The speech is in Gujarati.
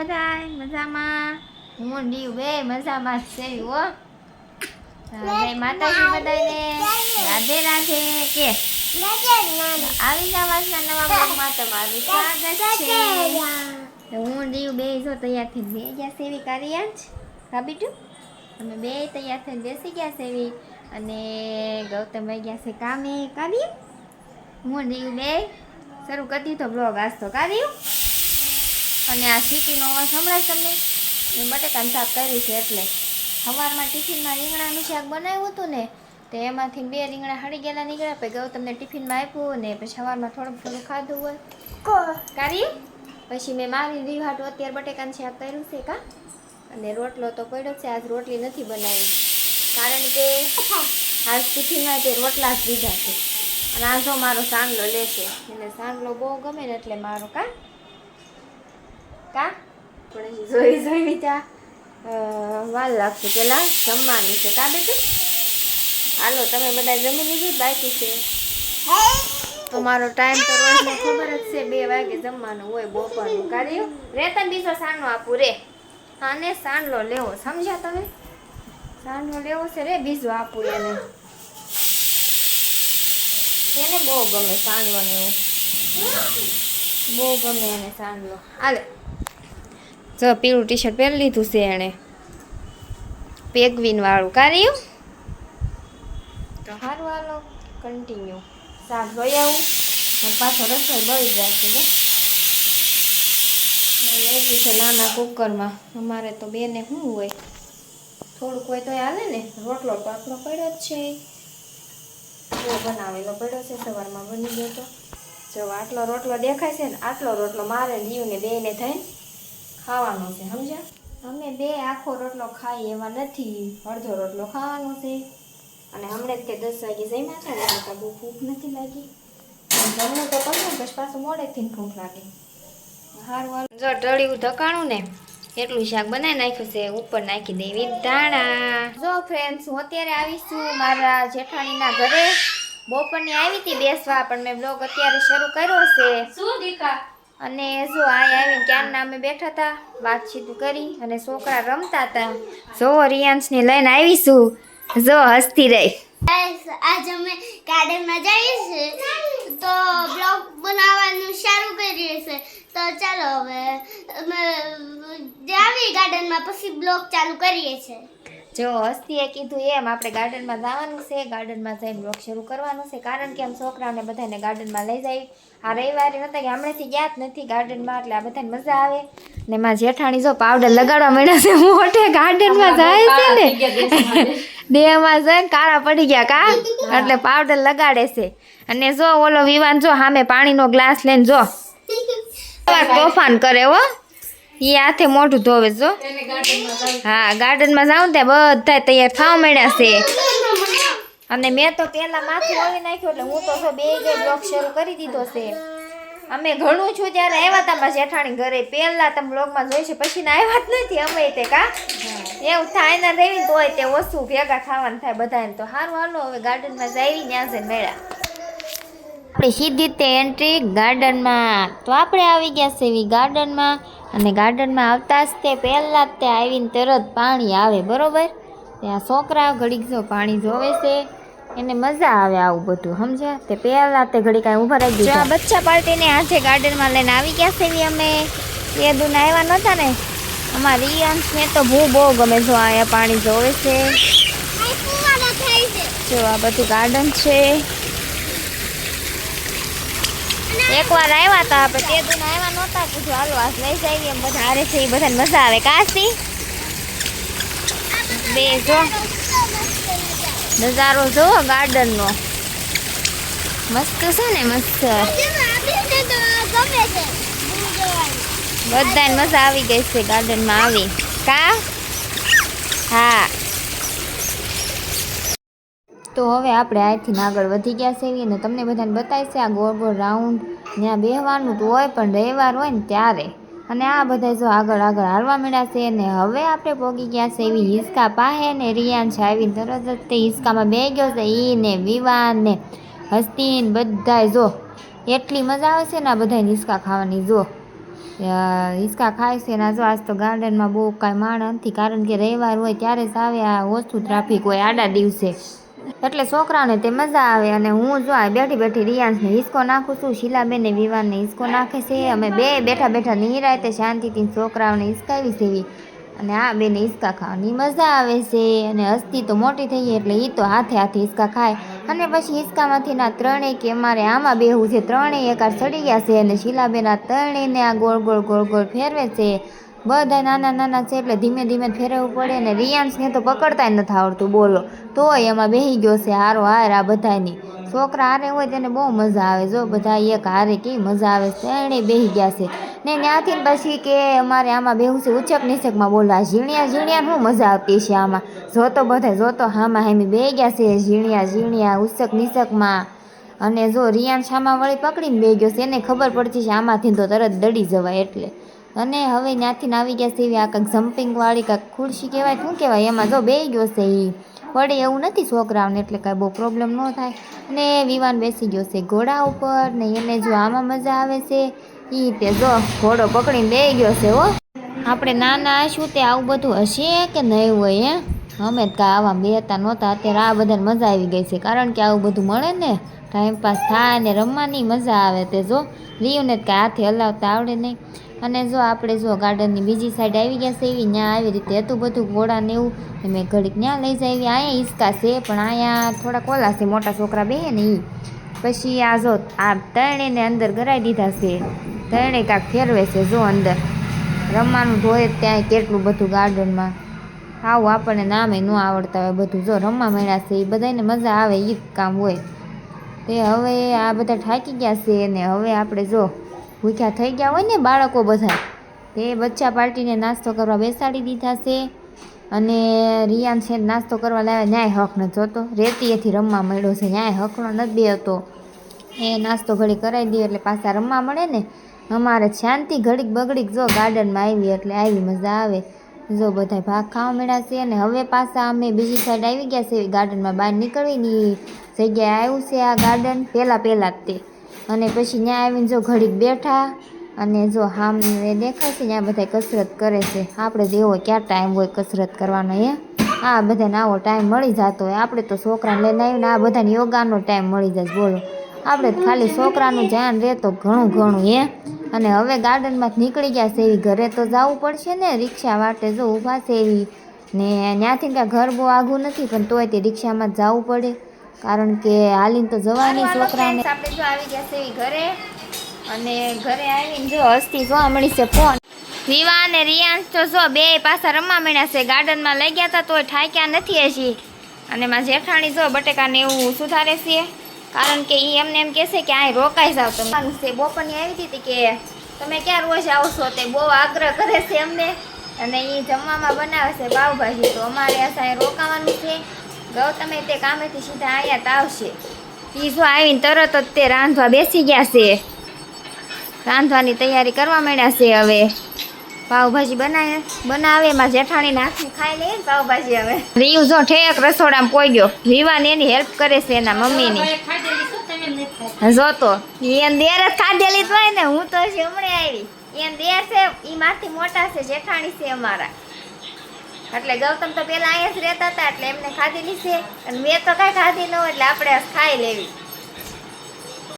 બધાય મજામાં? હું ડીવ બે મજામાં જ છે હો. જય માતાજી બધાને. રાધે રાધે કે આવી જાવ આજના નવા બ્લોગમાં તમારું સ્વાગત છે. હું ડીવ બે જો તૈયાર થઈને બે ગયા સેવી કાર્યા જ કાબીટું અમે બે તૈયાર થઈને બેસી ગયા સેવી અને ગૌતમ ભાઈ ગયા છે કામે કાર્ય. હું ડીવ બે શરૂ કરી દીધો બ્લોગ આજ તો કાર્યું. અને આ સીટીનો અવાજ સંભળાય તમને? મેં બટેકાનું શાક કર્યું છે એટલે સવારમાં ટિફિનમાં રીંગણાનું શાક બનાવ્યું હતું ને તો એમાંથી 2 રીંગણા હળી ગયેલા નીકળ્યા. પછી ગૌતમને ટિફિનમાં આપ્યું ને પછી સવારમાં થોડું ખાધું હોય કર્યું. પછી મેં મારી રીવાટું અત્યારે બટેકાનું શાક કર્યું છે કા. અને રોટલો તો પડ્યો છે. આજ રોટલી નથી બનાવી કારણ કે આજ ટિફિનમાં તે રોટલા જ દીધા છે. અને આ જો મારો સાંડલો લેશે એને સાંડલો બહુ ગમે ને એટલે મારો કા પણ જોઈ ત્યાં વાર લાગશે. પેલા જમવાનું છે કા બેટું? હાલો તમે બધા જમી લીધું? બાકી છે તમારો ટાઈમ તો રોજનો ખબર જ છે 2 વાગે જમવાનું હોય બપોરનું. કાર્યું રે તને બીજો સાંડલો આપું રે. આને સાંડલો લેવો સમજ્યા તમે? સાંડલો લેવો છે રે બીજો આપું એને બહુ ગમે સાંડલો ને એવું બહુ ગમે એને સાંડલો. હાલે જો પીળું ટી શર્ટ પહેરી લીધું છે એણે પેગવીન વાળું કાર્યું. તો સારું હાલો કન્ટિન્યુ શાક જોઈ આવું પાછો રસોઈ બળી જાય છે. લેવી છે નાના કુકરમાં. અમારે તો બેને શું હોય થોડુંક હોય તો હાલે ને. રોટલો તો આપણો પડ્યો જ છે બનાવેલો પડ્યો છે સવારમાં બની ગયો તો. જો આટલો રોટલો દેખાય છે ને આટલો રોટલો મારે જીવને બેને થઈને ખાવાનો છે સમજ્યા? અમે બે આખો રોટલો ખાઈ એવા નથી, અડધો રોટલો ખાવાનો છે. અને હમણાં જ કે 10 વાગે જમ્યા હતા એટલે તો બહુ ભૂખ નથી લાગી. જમવું તો કરું પછી પાછું મોડેથી ભૂખ લાગે. સારું જો ટળિયું ધકાણું ને એટલું શાક બનાવી નાખ્યું છે. ઉપર નાખી દેવી ધાણા. જો ફ્રેન્ડ્સ હું અત્યારે આવીશું મારા જેઠાણીના ઘરે. બપોરની આવી હતી બેસવા પણ મેં બ્લોગ અત્યારે શરૂ કર્યો છે. શું દીકા? અને જો અહીંયા આવીને ક્યારના અમે બેઠા હતા વાતચીત કરી અને છોકરા રમતા હતા. જો રિયાન્સને લઈને આવીશું. જો હસતી રહી. આજ અમે ગાર્ડનમાં જઈએ છીએ તો બ્લોગ બનાવવાનું શરૂ કરીએ છીએ. તો ચાલો હવે અમે જાવી ગાર્ડનમાં પછી બ્લોગ ચાલુ કરીએ છીએ. જો હસ્તીએ કીધું એમ આપણે ગાર્ડનમાં જવાનું છે. ગાર્ડનમાં જઈને બ્લોગ શરૂ કરવાનું છે કારણ કે આમ છોકરાઓને બધાને ગાર્ડનમાં લઈ જાય. આ રવિવારે નહોતા કે હમણાંથી ગયા જ નથી ગાર્ડનમાં એટલે આ બધાને મજા આવે. ને મારા જેઠાણી જો પાવડર લગાડવા માંડ્યા છે. મોઢે ગાર્ડનમાં જાય છે ને દેહમાં જઈને કાળા પડી ગયા કા એટલે પાવડર લગાડે છે. અને જો ઓલો વિવાન જો સામે પાણીનો ગ્લાસ લઈને જો તોફાન કરે હો. એ હાથે મોઢું ધોવે જો. હા ગાર્ડનમાં જાઉં ત્યાં બધા તૈયાર થવા માંડ્યા છે. અને મેં તો પેલા માથું ઓળી નાખ્યું એટલે હું તો જો 2 બ્લોગ શરૂ કરી દીધો છે. અમે ઘણું છું ત્યારે આવ્યા હતા મારા જેઠાણી ઘરે. પહેલા તમે બ્લોગમાં જોઈ છે પછી ના આવ્યા જ નથી અમે તે કા એવું થાય ને રેવી તોય તે ઓછું ભેગા થવાનું થાય બધાને. તો સારું હાલો હવે ગાર્ડનમાં જઈ ત્યાં છે મેળા. આપણે સીધી તે એન્ટ્રી ગાર્ડનમાં. તો આપણે આવી ગયા છે એવી ગાર્ડનમાં. અને ગાર્ડનમાં આવતા જ તે પહેલાં જ તે આવીને તરત પાણી આવે બરોબર. ત્યાં છોકરા ઘડીક જો પાણી જોવે છે એને મજા આવે આવું બધું સમજ્યા? તે પહેલાં તે ઘડી કાંઈ ઊભા રાખી દીધા. બચ્ચા પાર્ટીને આજે ગાર્ડનમાં લઈને આવી ગયા છે અમે. એ દૂને આવ્યા નહોતા ને અમારા રિયાન્સને તો બહુ ગમે. જો અહીંયા પાણી જોવે છે. જો આ બધું ગાર્ડન છે. એકવાર આવ્યા હતા આપણે તે દૂને આવ્યા નહોતા. કીધું હાલો આજ લઈ જઈએ એમ બધા હારે છે. એ બધાને મજા આવે કાશી બે જો નજારો જુઓ ગાર્ડનનો મસ્ત છે ને મસ્ત. બધાને મજા આવી ગઈ છે ગાર્ડનમાં આવી કા. હા તો હવે આપણે અહીંથી આગળ વધી ગયા છે અને તમને બધાને બતાવી છે આ ગોળ ગોળ રાઉન્ડ ત્યાં બેહવાનું તો હોય પણ રવિવાર હોય ને ત્યારે. અને આ બધા જો આગળ હાલવા માંડ્યા છે. ને હવે આપણે પહોંચી ગયા છે એવી હિંચકા પાસે ને રિયાન્સ આવીને તરત જ તે હિંચકામાં બે ગયો છે. ઈ ને વિવાન ને હસ્તી ને બધાય જો એટલી મજા આવે છે ને આ બધા હિંચકા ખાવાની. જો હિંચકા ખાય છે ને જો આજ તો ગાર્ડનમાં બહુ કાંઈ માણ નથી, કારણ કે રવિવાર હોય ત્યારે જ આવે, આ ઓછું ટ્રાફિક હોય આડા દિવસે, એટલે છોકરાઓને તે મજા આવે. અને હું જો આ બેઠી બેઠી રિયાન્સને હિંચકો નાખું છું, શીલાબેનને વિવાનને હિંચકો નાખે છે. અમે બે બેઠા બેઠા નિરાયતે શાંતિથી છોકરાઓને હિંચકાવી સેવી, અને આ બેને હિંચકા ખાવાની મજા આવે છે. અને હસ્તી તો મોટી થઈ ગઈ એટલે એ તો હાથે હાથે હિંચકા ખાય. અને પછી હિંચકામાંથી ના ત્રણેય કે અમારે આમાં બેહવું છે, ત્રણેય એકાર ચડી ગયા છે. અને શીલાબેન આ ત્રણેયને આ ગોળ ગોળ ગોળ ગોળ ફેરવે છે. બધા નાના નાના છે એટલે ધીમે ધીમે ફેરવવું પડે. ને રિયાન્સને તો પકડતા નથી આવડતું, બોલો, તોય એમાં બેસી ગયો છે હારો હાર. આ બધાની છોકરા હારે હોય તેને બહુ મજા આવે. જો બધા એક હારે કેવી મજા આવે, ત્રણેય બેસી ગયા છે. ને ત્યાંથી પછી કે અમારે આમાં બેહવું છે ઉચક નિચકમાં. બોલો, આ ઝીણિયા ઝીણિયા શું મજા આવતી છે આમાં, જોતો બધા જોતો હામાં હામી બે ગયા છે ઝીણિયા ઝીણિયા ઉચક નિચકમાં. અને જો રિયાન્સ આમાં વળી પકડીને બે ગયો છે, એને ખબર પડતી છે આમાંથી તો તરત દડી જવાય એટલે. અને હવે ત્યાંથી આવી ગયા છે એવી આ કંઈક જમ્પિંગવાળી કાંઈક ખુરશી કહેવાય, શું કહેવાય, એમાં જો બે ગયો છે. એ પડે એવું નથી છોકરાઓને, એટલે કાંઈ બહુ પ્રોબ્લેમ ન થાય. અને વિવાન બેસી ગયો છે ઘોડા ઉપર, ને એને જો આમાં મજા આવે છે. એ તે જો ઘોડો પકડીને બે ગયો છે. હો, આપણે નાના હશું તે આવું બધું હશે કે નહીં હોય? અમે જ કાંઈ આવા બેતા નહોતા, અત્યારે આ બધાને મજા આવી ગઈ છે, કારણ કે આવું બધું મળે ને, ટાઈમપાસ થાય ને રમવાની મજા આવે. તે જો રીયુને જ કાંઈ હાથે હલાવતા આવડે નહીં. અને જો આપણે જો ગાર્ડનની બીજી સાઈડ આવી ગયા છે એવી, ત્યાં આવી રીતે હતું બધું ઘોડાને એવું. મેં ઘડીક ત્યાં લઈ જાય એવી. અહીંયા હિંચકા છે પણ અહીંયા થોડાક ઓલા છે, મોટા છોકરા બે ને એ. પછી આ જો આ ત્રણેયને અંદર ગરાઈ દીધા છે, ત્રણેય કાંક ફેરવે છે. જો અંદર રમવાનું હોય ત્યાં કેટલું બધું ગાર્ડનમાં, આવું આપણને નામે ન આવડતા હોય બધું જો રમવા મળ્યા છે. એ બધાને મજા આવે, એ જ કામ હોય. તે હવે આ બધા થાકી ગયા છે ને હવે આપણે જો ભૂખ્યા થઈ ગયા હોય ને બાળકો બધા, તે બચ્ચા પાર્ટીને નાસ્તો કરવા બેસાડી દીધા છે. અને રિયાન છે નાસ્તો કરવા લાવ્યા, ન્યાય હક નથી જોતો, રેતીએથી રમવા મળ્યો છે, ન્યાય હકનો નથી બે હતો. એ નાસ્તો ઘડી કરાવી દઈએ એટલે પાછા રમવા મળે ને. અમારે શાંતિ ઘડીક બગડીક જો ગાર્ડનમાં આવી એટલે આવી મજા આવે. જો બધા ભાગ ખાવા મળ્યા છે. અને હવે પાછા અમે બીજી સાઈડ આવી ગયા છે ગાર્ડનમાં, બહાર નીકળવીની જગ્યાએ આવ્યું છે આ ગાર્ડન પહેલાં જ તે. અને પછી ત્યાં આવીને જો ઘડીક બેઠા, અને જો સામે દેખાય છે ત્યાં બધા કસરત કરે છે. આપણે તો એવો ક્યાં ટાઈમ હોય કસરત કરવાનો? આ બધાને આવો ટાઈમ મળી જતો હોય, આપણે તો છોકરાને લઈને આવીને આ બધાને યોગાનો ટાઈમ મળી જાય. બોલો, આપણે ખાલી છોકરાનું ધ્યાન રહે તો ઘણું ઘણું. અને હવે ગાર્ડનમાં નીકળી ગયા છે એવી, ઘરે તો જવું પડશે ને, રિક્ષા વાટે જો ઊભા છે એવી. ને ત્યાંથી ત્યાં ઘર બહુ આઘું નથી પણ તોય તે રિક્ષામાં જ જવું પડે, કારણ કે હાલીને તો જવાની છોકરાને. આપણે જો આવી ગયા છે એવી ઘરે, અને ઘરે આવીને જો હસ્તી જોવા મળી છે ફોન. વિવા અને રિયાન્સ તો જો બે પાછા રમવા મળ્યા છે. ગાર્ડનમાં લઈ ગયા હતા તોય ઠાક્યા નથી હજી. અને મારા જેઠાણી જો બટેકાને એવું સુધારે છે, કારણ કે એ એમને એમ કહેશે કે આ રોકાઈ જાવ તમે. બોપરની આવી હતી કે તમે ક્યાં રોજ આવશો, તે બહુ આગ્રહ કરે છે અમને. અને એ જમવામાં બનાવે છે પાવભાજી, તો અમારે આ રોકાવાનું છે. ગૌતમે તે કામેથી સીધા અહીંયા જ આવશે. એ જો આવીને તરત જ તે રાંધવા બેસી ગયા છે, રાંધવાની તૈયારી કરવા માંડ્યા છે. હવે પાવભાજી બનાવે એમાં જેઠાણીને હાથની ખાઈ લે પાવભાજી. હવે રીયુ જો ઠેક રસોડામાં પોઈ ગયો, વિવાને એની હેલ્પ કરે છે એના મમ્મીની. જોતો એને દેર જ ખાધેલી હોય ને, હું તો હમણે આવી. એને દેર છે એ મારથી મોટા છે, જેઠાણી છે અમારા. એટલે ગૌતમ તો પેલા અહીંયા જ રહેતા હતા એટલે એમને ખાધેલી છે, અને મેં તો કાંઈ ખાધી ન હોય એટલે આપણે ખાઈ લેવી.